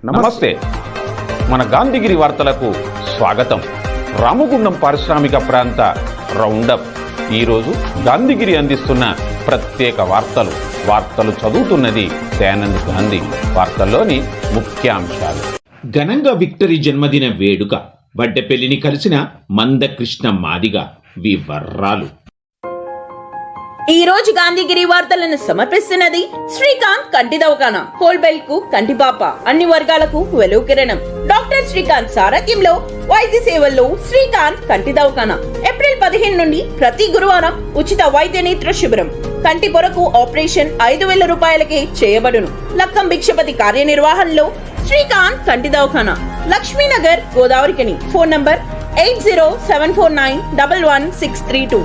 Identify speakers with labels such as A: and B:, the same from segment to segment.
A: నమస్తే. మన గాంధీగిరి వార్తలకు స్వాగతం. రామగుండం పారిశ్రామిక ప్రాంత రౌండప్. ఈరోజు గాంధీగిరి అందిస్తున్న ప్రత్యేక వార్తలు చదువుతున్నది దయానంద్ గాంధీ. వార్తల్లోని ముఖ్యాంశాలు. ఘనంగా విక్టరీ జన్మదిన వేడుక. వడ్డెపల్లిని కలిసిన మందకృష్ణ మాదిగ. వివరాలు.
B: ఈ రోజు గాంధీగిరి వార్తలను సమర్పిస్తున్నది శ్రీకాంత్ కంటి దవాఖానా. హోల్బెల్ కు కంటిపాప. అన్ని వర్గాలకు వెలుగు కిరణం. డాక్టర్ శ్రీకాంత్ సారథ్యంలో వైద్య సేవల్లో శ్రీకాంత్ కంటి దవాఖానా. ఏప్రిల్ 15 నుండి ప్రతి గురువారం ఉచిత వైద్య నేత్ర శిబిరం. కంటి పొరకు ఆపరేషన్ 5,000 రూపాయలకే చేయబడును. లక్కం భిక్షపతి కార్యనిర్వహణలో శ్రీకాంత్ కంటి దవాఖానా, లక్ష్మీనగర్, గోదావరికని. Phone number 8074911632.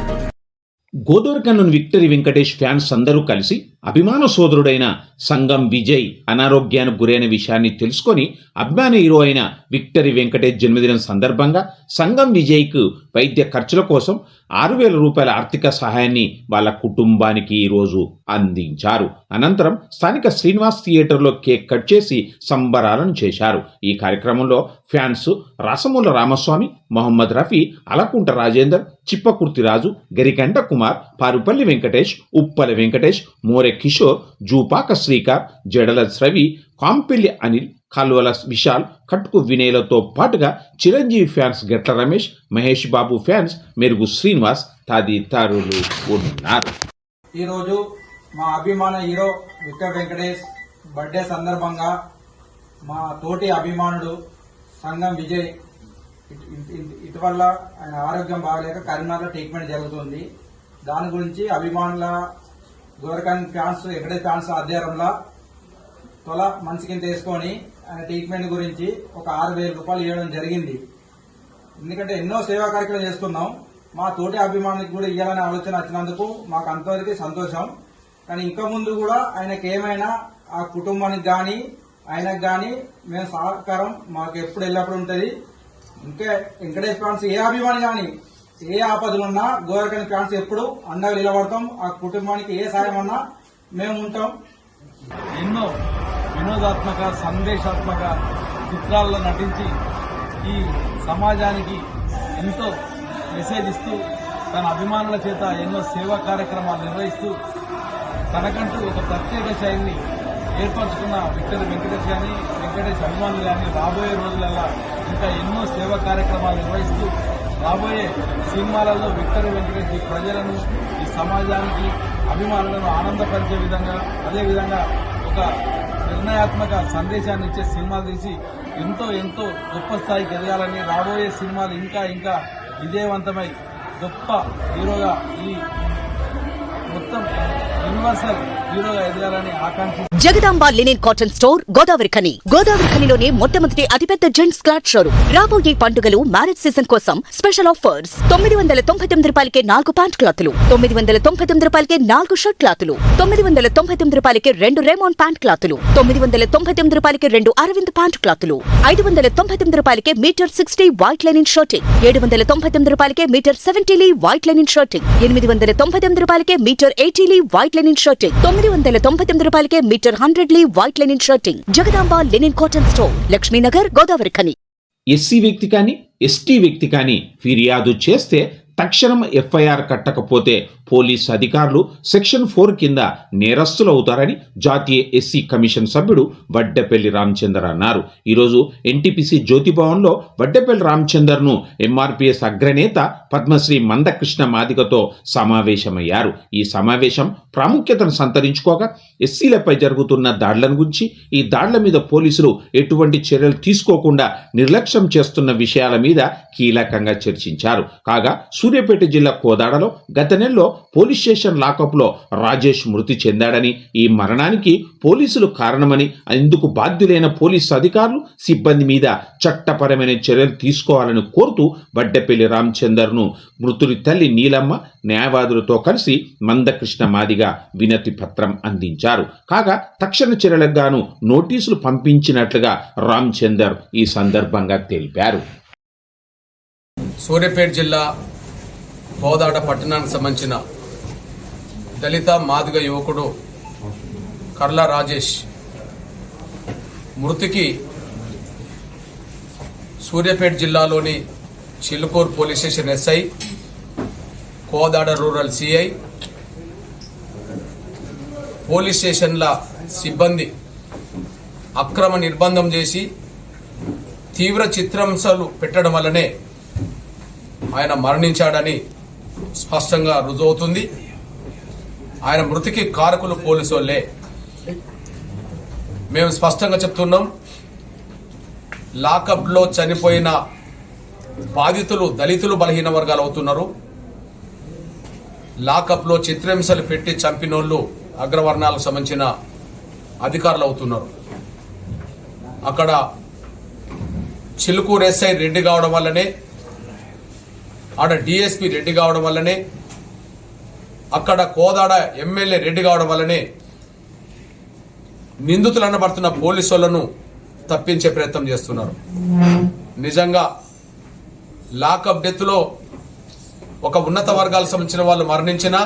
A: గోదావరికన్నుని విక్టరీ వెంకటేష్ ఫ్యాన్స్ అందరూ కలిసి అభిమాన సోదరుడైన సంగం విజయ్ అనారోగ్యానికి గురైన విషయాన్ని తెలుసుకొని అభిమాన హీరో అయిన విక్టరీ వెంకటేష్ జన్మదినం సందర్భంగా సంగం విజయ్కు వైద్య ఖర్చుల కోసం 6,000 రూపాయల ఆర్థిక సహాయాన్ని వాళ్ళ కుటుంబానికి ఈరోజు అందించారు. అనంతరం స్థానిక శ్రీనివాస్ థియేటర్లో కేక్ కట్ చేసి సంబరాలను చేశారు. ఈ కార్యక్రమంలో ఫ్యాన్స్ రాసమూల రామస్వామి, మొహమ్మద్ రఫీ, అలకుంట రాజేందర్, చిప్పకుర్తి రాజు, గరికంట కుమార్, పారుపల్లి వెంకటేష్, ఉప్పల వెంకటేష్, మోరె కిషోర్, జూపాక శ్రీకార్, జడల రవి, కాంపిల్లి అనిల్, కల్వల విశాల్, కట్కు వినయలతో పాటుగా చిరంజీవి ఫ్యాన్స్ గెట్ల రమేష్, మహేష్ బాబు ఫ్యాన్స్ మెరుగు శ్రీనివాస్ తదితరులు ఉన్నారు.
C: ఈరోజు మా అభిమాన హీరో విక్టర్ వెంకటేష్ బర్త్డే సందర్భంగా మా తోటి అభిమానుడు సంగం విజయ్ ఇటీవల ఆయన ఆరోగ్యం బాగలేక కరీంనగర్లో ట్రీట్మెంట్ జరుగుతుంది. దాని గురించి అభిమానుల గోరకన్ ఫ్యాన్స్ ఎక్కడే ఫ్యాన్స్ ఆధ్వర్యంలో తొల మనసు కింద వేసుకొని ఆయన ట్రీట్మెంట్ గురించి ఒక 6,000 రూపాయలు ఇవ్వడం జరిగింది. ఎందుకంటే ఎన్నో సేవా కార్యక్రమాలు చేస్తున్నాం. మా తోటి అభిమానులకు కూడా ఇవ్వాలనే ఆలోచన వచ్చినందుకు మాకు అంతవరకు సంతోషం. కానీ ఇంకా ముందు కూడా ఆయనకి ఏమైనా ఆ కుటుంబానికి కానీ ఆయనకు కానీ మేము సహకారం మాకు ఎప్పుడు ఎల్లప్పుడు ఉంటుంది. ఇంకా వెంకటేష్ ఫ్యాన్స్ ఏ అభిమాని కానీ ఏ ఆపదలున్నా గోరకన్ ఫ్యాన్స్ ఎప్పుడు అండగా నిలబడతాం. ఆ కుటుంబానికి ఏ సాయం అన్నా మేము ఉంటాం.
D: ఎన్నో వినోదాత్మక సందేశాత్మక చిత్రాల్లో నటించి ఈ సమాజానికి ఎంతో మెసేజ్ ఇస్తూ తన అభిమానుల చేత ఎన్నో సేవా కార్యక్రమాలు నిర్వహిస్తూ తనకంటూ ఒక ప్రత్యేక శైలిని ఏర్పరచుకున్న విక్టరీ వెంకటేష్ కానీ వెంకటేష్ అభిమానులు కానీ రాబోయే రోజులలో ఇంకా ఎన్నో సేవా కార్యక్రమాలు నిర్వహిస్తూ రాబోయే సినిమాలలో విక్టరీ వెంకటేష్ ఈ ప్రజలను, ఈ సమాజానికి, అభిమానులను ఆనందపరిచే విధంగా, అదేవిధంగా ఒక నిర్ణయాత్మక సందేశాన్ని ఇచ్చే సినిమాలు తీసి ఎంతో ఎంతో గొప్ప స్థాయికి ఎదగాలని, రాబోయే సినిమాలు ఇంకా ఇంకా విజయవంతమై గొప్ప హీరోగా ఈ మొత్తం యూనివర్సల్ హీరోగా ఎదగాలని ఆకాంక్ష.
E: Jagadamba linen cotton store, Godavarikhani. గోదావరిఖనిలోనే మొట్టమొదటి అతిపెద్ద జెంట్స్ క్లాత్ షోరూమ్. రాబోయే పండుగలు, మ్యారేజ్ సీజన్ కోసం స్పెషల్ ఆఫర్స్. 999 రూపాయలకే 4 ప్యాంట్ క్లాతులు, 999 రూపాయలకే 4 షర్ట్ క్లాతులు, 999 రూపాయలకే 2 రేమాన్ ప్యాంట్ క్లాతులు, 999 రూపాయలకే 2 అరవింద్ ప్యాంట్ క్లాతులు, 599 రూపాయలకే మీటర్ 60 వైట్ లెనిన్ షర్టింగ్, 799 రూపాయలకే metre 70 lea white linen shirting, 899 రూపాయలకే metre 80 lea white linen shirting, 999 రూపాయలకే metre 100 lea white linen shirting. Jagadamba linen cotton store, Lakshminagar, Godavarikhani.
A: SC వ్యక్తి కానీ ఎస్టీ వ్యక్తి కానీ ఫిర్యాదు చేస్తే తక్షణం ఎఫ్ఐఆర్ కట్టకపోతే పోలీసు అధికారులు సెక్షన్ 4 కింద నేరస్తులవుతారని జాతీయ ఎస్సీ కమిషన్ సభ్యుడు వడ్డెపల్లి రామచందర్ అన్నారు. ఈరోజు ఎన్టీపీసీ జ్యోతిభవన్లో వడ్డెపల్లి రామచందర్ను ఎంఆర్పీఎస్ అగ్రనేత పద్మశ్రీ మందకృష్ణ మాదిగతో సమావేశమయ్యారు. ఈ సమావేశం ప్రాముఖ్యతను సంతరించుకోగా ఎస్సీలపై జరుగుతున్న దాడులను గురించి, ఈ దాడుల మీద పోలీసులు ఎటువంటి చర్యలు తీసుకోకుండా నిర్లక్ష్యం చేస్తున్న విషయాల మీద కీలకంగా చర్చించారు. కాగా సూర్యాపేట జిల్లా కోదాడలో గత నెలలో పోలీస్ స్టేషన్ లాకప్లో రాజేష్ మృతి చెందాడని, ఈ మరణానికి పోలీసులు కారణమని, ఇందుకు బాధ్యులైన పోలీసు అధికారులు, సిబ్బంది మీద చట్టపరమైన చర్యలు తీసుకోవాలని కోరుతూ వడ్డెపల్లి రామచందర్ను మృతుడి తల్లి నీలమ్మ న్యాయవాదులతో కలిసి మందకృష్ణ మాదిగ వినతి పత్రం అందించారు. కాగా తక్షణ చర్యలకు గాను నోటీసులు పంపించినట్లుగా రామచందర్ ఈ సందర్భంగా తెలిపారు.
F: సూర్యాపేట జిల్లా కోదాడ పట్టణానికి సంబంధించిన దళిత మాదిగ యువకుడు కర్ల రాజేష్ మృతికి సూర్యాపేట జిల్లాలోని Chilukur police station SI, Kodad rural CI, police స్టేషన్ల సిబ్బంది అక్రమ నిర్బంధం చేసి తీవ్ర చిత్రాంశాలు పెట్టడం వల్లనే ఆయన మరణించాడని స్పష్టంగా రుజువవుతుంది. ఆయన మృతికి కారకులు పోలీసు వాళ్ళే. మేము స్పష్టంగా చెప్తున్నాం, లాకప్లో చనిపోయిన బాధితులు దళితులు, బలహీన వర్గాలు అవుతున్నారు. లాకప్లో చిత్రహింసలు పెట్టి చంపినోళ్ళు అగ్రవర్ణాలకు సంబంధించిన అధికారులు అవుతున్నారు. అక్కడ చిలుకూరు ఎస్ఐ రెడ్డి కావడం వల్లనే, ఆడ డిఎస్పీ రెడ్డి కావడం వల్లనే, అక్కడ కోదాడ ఎమ్మెల్యే రెడ్డి కావడం వల్లనే నిందితులు అనబడుతున్న పోలీసు వాళ్ళను తప్పించే ప్రయత్నం చేస్తున్నారు. నిజంగా లాకప్ డెత్లో ఒక ఉన్నత వర్గాలకు సంబంధించిన వాళ్ళు మరణించినా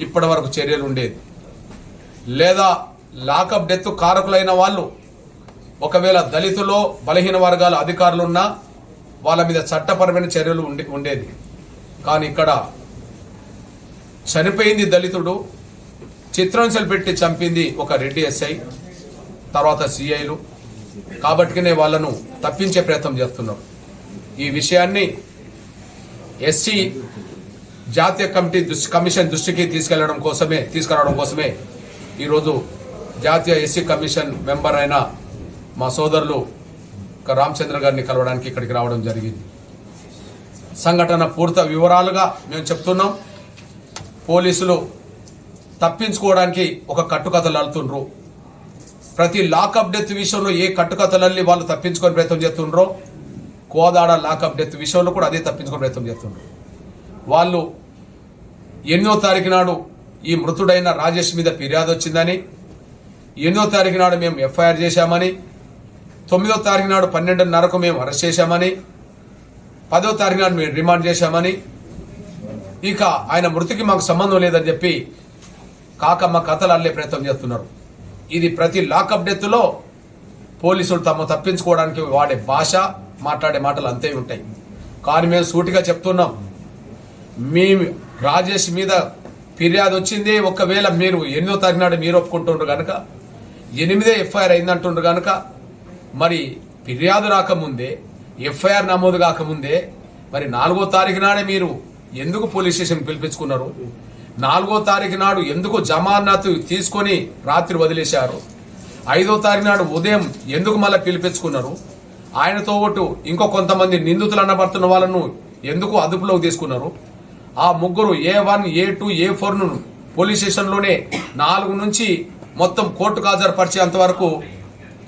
F: ఇప్పటి వరకు చర్యలు ఉండేది, లేదా లాకప్ డెత్ కారకులైన వాళ్ళు ఒకవేళ దళితులో బలహీన వర్గాల అధికారులున్నా వాళ్ళ మీద చట్టపరమైన చర్యలు ఉండేది. కానీ ఇక్కడ చనిపోయింది దళితుడు, చిత్రహింసలు పెట్టి చంపింది ఒక రెడ్డి ఎస్ఐ, తర్వాత సిఐలు. కాబట్టినే వాళ్ళను తప్పించే ప్రయత్నం చేస్తున్నారు. ఈ విషయాన్ని ఎస్సీ జాతీయ కమిషన్ దృష్టికి తీసుకురావడం కోసమే ఈరోజు జాతీయ ఎస్సీ కమిషన్ మెంబర్ అయిన మా సోదరులు రామచంద్ర గారిని కలవడానికి ఇక్కడికి రావడం జరిగింది. సంఘటన పూర్తి వివరాలుగా మేము చెప్తున్నాం. పోలీసులు తప్పించుకోవడానికి ఒక కట్టుకథలు అల్లుతుండ్రు. ప్రతి లాకప్ డెత్ విషయంలో ఏ కట్టుకథలల్లి వాళ్ళు తప్పించుకొని ప్రయత్నం చేస్తుండ్రో, కోదాడ లాకప్ డెత్ విషయంలో కూడా అదే తప్పించుకొని ప్రయత్నం చేస్తుండ్రు. వాళ్ళు 8వ తారీఖు నాడు ఈ మృతుడైన రాజేష్ మీద ఫిర్యాదు వచ్చిందని, 8వ తారీఖు నాడు మేము ఎఫ్ఐఆర్ చేశామని, 9వ తారీఖు నాడు 12:30కు మేము అరెస్ట్ చేశామని, 10వ తారీఖు నాడు మేము రిమాండ్ చేశామని, ఇక ఆయన మృతికి మాకు సంబంధం లేదని చెప్పి కాకమ్మ కథలు అల్లే ప్రయత్నం చేస్తున్నారు. ఇది ప్రతి లాకప్ డెత్లో పోలీసులు తప్పించుకోవడానికి వాడే భాష, మాట్లాడే మాటలు అంతే ఉంటాయి. కానీ మేము సూటిగా చెప్తున్నాం, మీ రాజేష్ మీద ఫిర్యాదు వచ్చింది, ఒకవేళ మీరు 8వ తారీఖు నాడు మీరు ఒప్పుకుంటుండ్రు కనుక, 8వ ఎఫ్ఐఆర్ అయిందంటుండ్రు కనుక, మరి ఫిర్యాదు రాకముందే, ఎఫ్ఐఆర్ నమోదు కాకముందే మరి 4వ తారీఖు నాడే మీరు ఎందుకు పోలీస్ స్టేషన్ పిలిపించుకున్నారు? 4వ తారీఖు నాడు ఎందుకు జమానత్ తీసుకొని రాత్రి వదిలేశారు? 5వ తారీఖు నాడు ఉదయం ఎందుకు మళ్ళీ పిలిపించుకున్నారు? ఆయనతో పాటు ఇంకో కొంతమంది నిందితులు అనబడుతున్న వాళ్ళను ఎందుకు అదుపులోకి తీసుకున్నారు? ఆ ముగ్గురు A1, A2, A4ను పోలీస్ స్టేషన్లోనే 4 నుంచి మొత్తం కోర్టుకు హాజరుపరిచేంత వరకు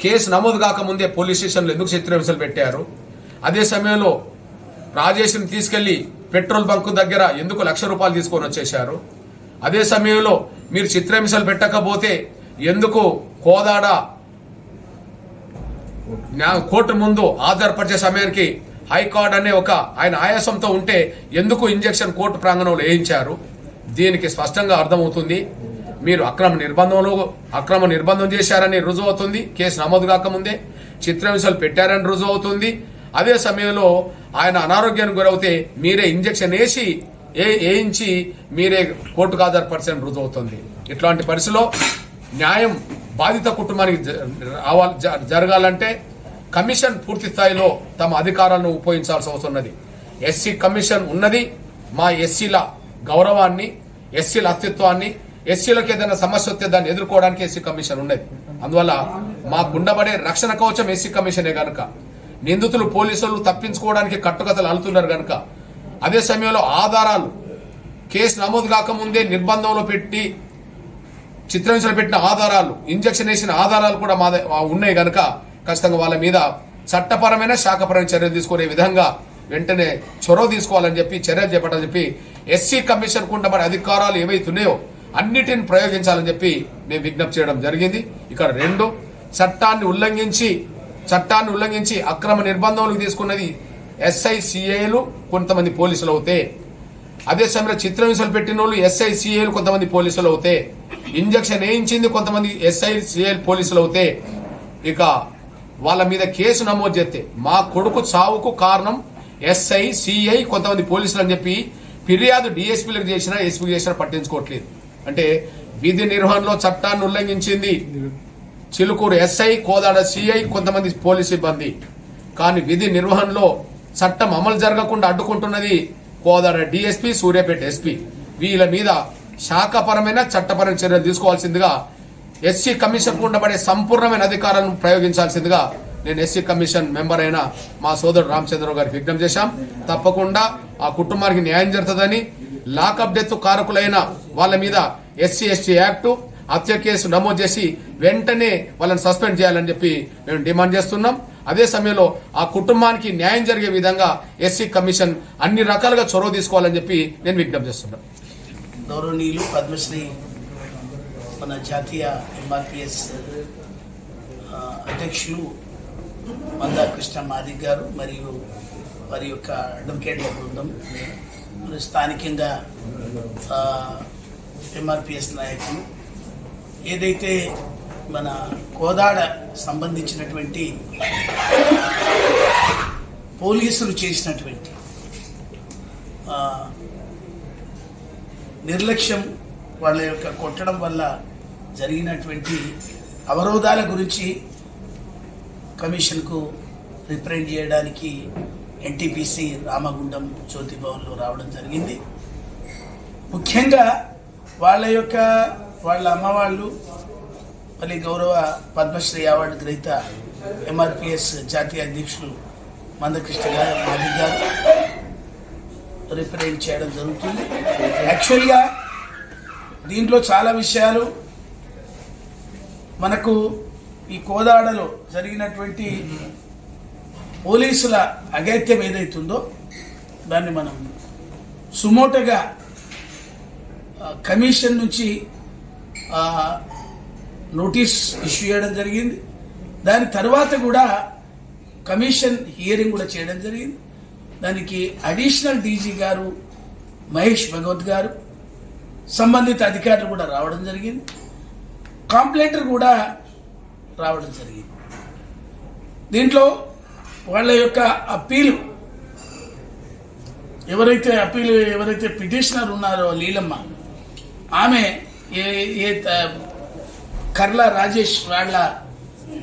F: కేసు నమోదు కాకముందే పోలీస్ స్టేషన్లో ఎందుకు చిత్రహింసలు పెట్టారు? అదే సమయంలో రాజేష్ని తీసుకెళ్లి పెట్రోల్ బంక్ దగ్గర ఎందుకు ₹1,00,000 తీసుకొని వచ్చేశారు? అదే సమయంలో మీరు చిత్రహింసలు పెట్టకపోతే ఎందుకు కోదాడ కోర్టు ముందు హాజరుపరిచే సమయానికి హైకోర్టు అనే ఒక ఆయన ఆయాసంతో ఉంటే ఎందుకు ఇంజెక్షన్ కోర్టు ప్రాంగణంలో వేయించారు? దీనికి స్పష్టంగా అర్థమవుతుంది. మీరు అక్రమ నిర్బంధం చేశారని రుజువు అవుతుంది. కేసు నమోదు కాకముందే చిత్రహింసలు పెట్టారని రుజువు అవుతుంది. అదే సమయంలో ఆయన అనారోగ్యానికి గురవుతే మీరే ఇంజెక్షన్ వేయించి మీరే కోర్టుకు హాజరుపరిచిన రుజువు అవుతుంది. ఇట్లాంటి పరిస్థితిలో న్యాయం బాధిత కుటుంబానికి జరగాలంటే కమిషన్ పూర్తి స్థాయిలో తమ అధికారాలను ఉపయోగించాల్సి అవసరం. ఎస్సీ కమిషన్ ఉన్నది మా ఎస్సీల గౌరవాన్ని, ఎస్సీల అస్తిత్వాన్ని, ఎస్సీలకు ఏదైనా సమస్య వస్తే దాన్ని ఎదుర్కోవడానికి ఎస్సీ కమిషన్ ఉన్నది. అందువల్ల మాకుండబడే రక్షణ కవచం ఎస్సీ కమిషనే గనుక, నిందితులు పోలీసులు తప్పించుకోవడానికి కట్టుకథలు అల్లుతున్నారు గనుక, అదే సమయంలో ఆధారాలు కేసు నమోదు కాకముందే నిర్బంధంలో పెట్టి చిత్రహింసలు పెట్టిన ఆధారాలు, ఇంజెక్షన్ వేసిన ఆధారాలు కూడా ఉన్నాయి గనుక ఖచ్చితంగా వాళ్ళ మీద చట్టపరమైన శాఖపరమైన చర్యలు తీసుకునే విధంగా వెంటనే చొరవ తీసుకోవాలని చెప్పి చర్యలు చేపట్టాలని చెప్పి ఎస్సీ కమిషన్ కుండబడే అధికారాలు ఏవైతున్నాయో అన్నిటిని ప్రయోగించాలని చెప్పి మేము విజ్ఞప్తి చేయడం జరిగింది. ఇక్కడ 2 చట్టాన్ని ఉల్లంఘించి అక్రమ నిర్బంధంలోకి తీసుకున్నది ఎస్ఐ సిఐలు కొంతమంది పోలీసులు అవుతే, అదే సమయంలో చిత్రహింసలు పెట్టిన వాళ్ళు ఎస్ఐ సిఐలు కొంతమంది పోలీసులు అవుతే, ఇంజక్షన్ వేయించింది కొంతమంది ఎస్ఐ సిఐ పోలీసులు అవుతే, ఇక వాళ్ళ మీద కేసు నమోదు చేస్తే మా కొడుకు చావుకు కారణం ఎస్ఐ సిఐ కొంతమంది పోలీసులు అని చెప్పి ఫిర్యాదు డిఎస్పీలకు చేసినా ఎస్పీకి చేసినా పట్టించుకోవట్లేదు. అంటే విధి నిర్వహణలో చట్టాన్ని ఉల్లంఘించింది చిలుకూరు ఎస్ఐ, కోదాడ సిఐ, కొంతమంది పోలీసు సిబ్బంది. కానీ విధి నిర్వహణలో చట్టం అమలు జరగకుండా అడ్డుకుంటున్నది కోదాడ డిఎస్పీ, సూర్యాపేట ఎస్పీ. వీళ్ళ మీద శాఖపరమైన చట్టపరమైన చర్యలు తీసుకోవాల్సిందిగా ఎస్సీ కమిషన్ ఉండబడే సంపూర్ణమైన అధికారాలను ప్రయోగించాల్సిందిగా నేను ఎస్సీ కమిషన్ మెంబర్ అయిన మా సోదరుడు రామచంద్రరావు గారికి విజ్ఞప్తి చేశాం. తప్పకుండా ఆ కుటుంబానికి న్యాయం జరుగుతుందని, లాకప్ డెత్ కారకులైన వాళ్ళ మీద ఎస్సీ ఎస్టీ యాక్టు హత్య కేసు నమోదు చేసి వెంటనే వాళ్ళని సస్పెండ్ చేయాలని చెప్పి మేము డిమాండ్ చేస్తున్నాం. అదే సమయంలో ఆ కుటుంబానికి న్యాయం జరిగే విధంగా ఎస్సీ కమిషన్ అన్ని రకాలుగా చొరవ తీసుకోవాలని చెప్పి నేను విజ్ఞప్తి చేస్తున్నాను.
G: గౌరవనీయులు పద్మశ్రీ మన జాతీయ ఎంఆర్పిఎస్ అధ్యక్షులు మందా కృష్ణ మాదిక్ గారు మరియు వారి యొక్క అడ్వకేట్ల బృందం, మరి స్థానికంగా ఎంఆర్పిఎస్ నాయకులు, ఏదైతే మన కోదాడ సంబంధించినటువంటి పోలీసులు చేసినటువంటి నిర్లక్ష్యం, వాళ్ళ యొక్క కొట్టడం వల్ల జరిగినటువంటి అవరోధాల గురించి కమిషన్కు రిప్రజెంట్ చేయడానికి ఎన్టీపీసీ రామగుండం జ్యోతి భవన్లో రావడం జరిగింది. ముఖ్యంగా వాళ్ళ అమ్మవాళ్ళు, మళ్ళీ గౌరవ పద్మశ్రీ అవార్డు గ్రహీత ఎంఆర్పిఎస్ జాతీయ అధ్యక్షులు మందకృష్ణ గారు మాదిక్ గారు రిప్రజెంట్ చేయడం జరుగుతుంది. యాక్చువల్గా దీంట్లో చాలా విషయాలు మనకు ఈ కోదాడలో జరిగినటువంటి పోలీసుల అగత్యం ఏదైతుందో దాన్ని మనం సుమోటగా కమిషన్ నుంచి నోటీస్ ఇష్యూ చేయడం జరిగింది. దాని తర్వాత కూడా కమిషన్ హియరింగ్ కూడా చేయడం జరిగింది. దానికి అడిషనల్ డీజీ గారు మహేష్ భగవత్ గారు, సంబంధిత అధికారులు కూడా రావడం జరిగింది. కాంప్లైంటర్ కూడా రావడం జరిగింది. దీంట్లో వాళ్ళ యొక్క అప్పీలు ఎవరైతే పిటిషనర్ ఉన్నారో లీలమ్మ, ఆమె కర్ల రాజేష్ వాళ్ళ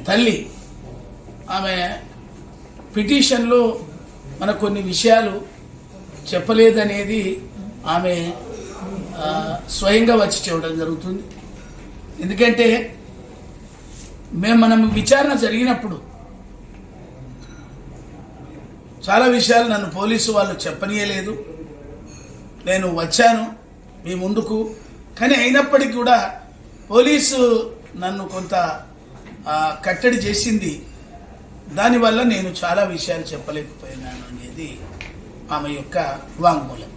G: తల్లి, ఆమె పిటిషన్లో మనకు కొన్ని విషయాలు చెప్పలేదనేది ఆమె స్వయంగా వచ్చి చెప్పడం జరుగుతుంది. ఎందుకంటే మనం విచారణ జరిగినప్పుడు చాలా విషయాలు నన్ను పోలీసు వాళ్ళు చెప్పనీయలేదు. నేను వచ్చాను మీ ముందుకు, కానీ అయినప్పటికీ కూడా పోలీసు నన్ను కొంత కట్టడి చేసింది. దానివల్ల నేను చాలా విషయాలు చెప్పలేకపోయినాను అనేది ఆమె యొక్క వాంగ్మూలం.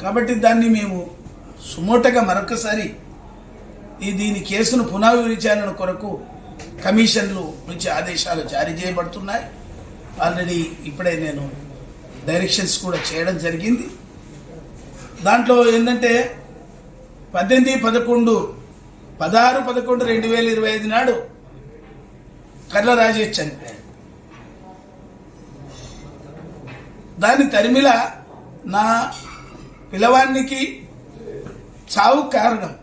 G: కాబట్టి దాన్ని మేము సుమోటగా మరొకసారి దీని కేసును పునర్విచారణ కొరకు కమిషన్లు నుంచి ఆదేశాలు జారీ చేయబడుతున్నాయి. ఆల్రెడీ ఇప్పుడే నేను డైరెక్షన్స్ కూడా చేయడం జరిగింది. దాంట్లో ఏంటంటే 16/11/2025 నాడు కర్ల రాజేష్ చనిపోయాడు. దాని తరిమిల నా పిల్లవానికి చావు కారణం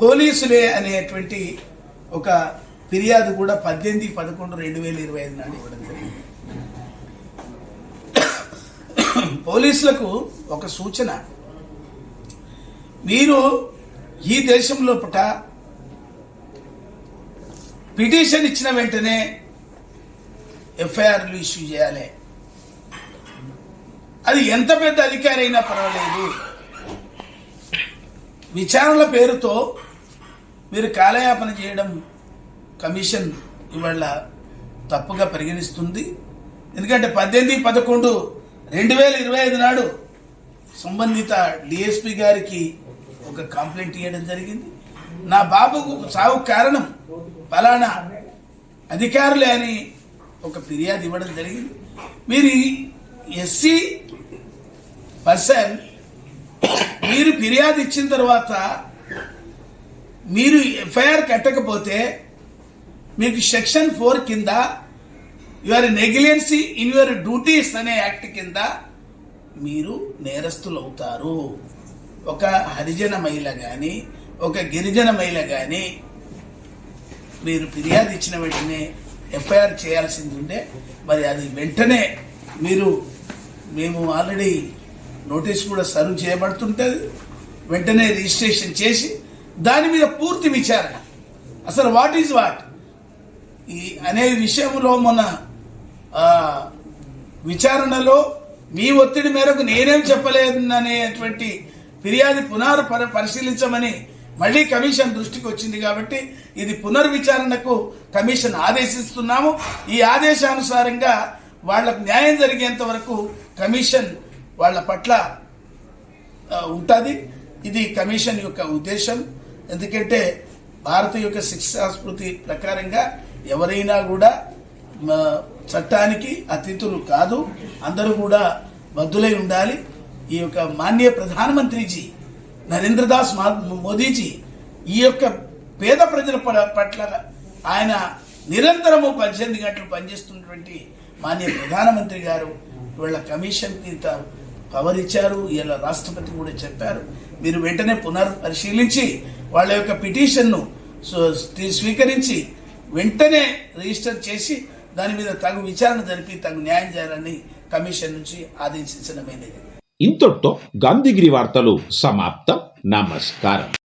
G: పోలీసులే అనేటువంటి ఒక ఫిర్యాదు కూడా 18/11/2025 నాడు ఇవ్వడం జరిగింది. పోలీసులకు ఒక సూచన, మీరు ఈ దేశంలో పుట పిటిషన్ ఇచ్చిన వెంటనే ఎఫ్ఐఆర్లు ఇష్యూ చేయాలి. అది ఎంత పెద్ద అధికారి అయినా పర్వాలేదు. విచారణల పేరుతో మీరు కాలయాపన చేయడం కమిషన్ ఇవాళ తప్పుగా పరిగణిస్తుంది. ఎందుకంటే 18/11/2025 నాడు సంబంధిత డిఎస్పీ గారికి ఒక కంప్లైంట్ ఇవ్వడం జరిగింది. నా బాబుకు చావు కారణం ఫలానా అధికారులే అని ఒక ఫిర్యాదు ఇవ్వడం జరిగింది. మీరు ఎస్సీ పర్సన్ మీరు ఫిర్యాదు ఇచ్చిన తర్వాత మీరు ఎఫ్ఐఆర్ కట్టకపోతే మీకు సెక్షన్ 4 కింద your negligence in your duties అనే యాక్ట్ కింద మీరు నేరస్తులు అవుతారు. ఒక హరిజన మహిళ కానీ ఒక గిరిజన మహిళ కానీ మీరు ఫిర్యాదు ఇచ్చిన వెంటనే ఎఫ్ఐఆర్ చేయాల్సింది ఉండే, మరి అది వెంటనే మేము ఆల్రెడీ నోటీస్ కూడా సర్వ్ చేయబడుతుంటుంది. వెంటనే రిజిస్ట్రేషన్ చేసి దాని మీద పూర్తి విచారణ, అసలు వాట్ ఈజ్ వాట్ ఈ అనే విషయంలో మొన్న విచారణలో మీ ఒత్తిడి మేరకు నేనేం చెప్పలేదనేటువంటి ఫిర్యాదు పరిశీలించమని మళ్ళీ కమిషన్ దృష్టికి వచ్చింది. కాబట్టి ఇది పునర్విచారణకు కమిషన్ ఆదేశిస్తున్నాము. ఈ ఆదేశానుసారంగా వాళ్లకు న్యాయం జరిగేంత వరకు కమిషన్ వాళ్ళ పట్ల ఉంటుంది. ఇది కమిషన్ యొక్క ఉద్దేశం. ఎందుకంటే భారత యొక్క శిక్షా స్మృతి ప్రకారంగా ఎవరైనా కూడా చట్టానికి అతిథులు కాదు, అందరూ కూడా బద్దులై ఉండాలి. ఈ యొక్క మాన్య ప్రధానమంత్రిజీ నరేంద్ర దాస్ మోదీజీ ఈ యొక్క పేద ప్రజల పట్ల ఆయన నిరంతరము 18 గంటలు పనిచేస్తున్నటువంటి మాన్య ప్రధానమంత్రి గారు వీళ్ళ కమిషన్ పవర్ ఇచ్చారు. ఇలా రాష్ట్రపతి కూడా చెప్పారు, మీరు వెంటనే పునర్పరిశీలించి వాళ్ళ యొక్క పిటిషన్ను స్వీకరించి వెంటనే రిజిస్టర్ చేసి దాని మీద తగు విచారణ జరిపి తగు న్యాయం చేయాలని కమిషన్ నుంచి ఆదేశించడమైనది.
A: ఇంతటితో గాంధీగిరి వార్తలు సమాప్తం. నమస్కారం.